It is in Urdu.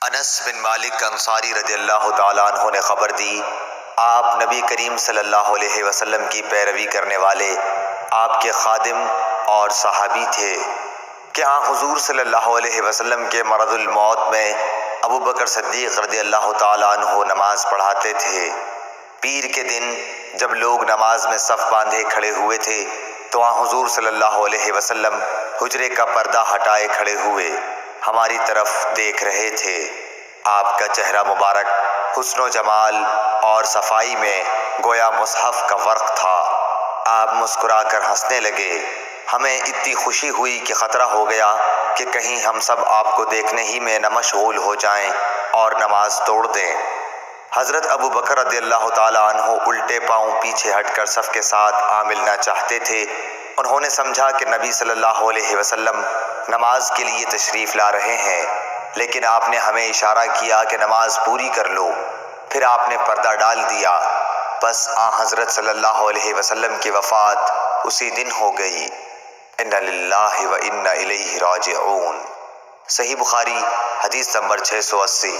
انس بن مالک انصاری رضی اللہ تعالیٰ عنہ نے خبر دی، آپ نبی کریم صلی اللہ علیہ وسلم کی پیروی کرنے والے آپ کے خادم اور صحابی تھے کہ حضور صلی اللہ علیہ وسلم کے مرض الموت میں ابو بکر صدیق رضی اللہ تعالیٰ عنہ نماز پڑھاتے تھے۔ پیر کے دن جب لوگ نماز میں صف باندھے کھڑے ہوئے تھے تو حضور صلی اللہ علیہ وسلم حجرے کا پردہ ہٹائے کھڑے ہوئے ہماری طرف دیکھ رہے تھے۔ آپ کا چہرہ مبارک حسن و جمال اور صفائی میں گویا مصحف کا ورق تھا۔ آپ مسکرا کر ہنسنے لگے۔ ہمیں اتنی خوشی ہوئی کہ خطرہ ہو گیا کہ کہیں ہم سب آپ کو دیکھنے ہی میں نہ مشغول ہو جائیں اور نماز توڑ دیں۔ حضرت ابو بکر رضی اللہ تعالیٰ عنہ الٹے پاؤں پیچھے ہٹ کر صف کے ساتھ ملنا چاہتے تھے۔ انہوں نے سمجھا کہ نبی صلی اللہ علیہ وسلم نماز کے لیے تشریف لا رہے ہیں، لیکن آپ نے ہمیں اشارہ کیا کہ نماز پوری کر لو۔ پھر آپ نے پردہ ڈال دیا۔ بس حضرت صلی اللہ علیہ وسلم کی وفات اسی دن ہو گئی۔ انا للہ و انا الیہ راجعون۔ صحیح بخاری حدیث نمبر 680۔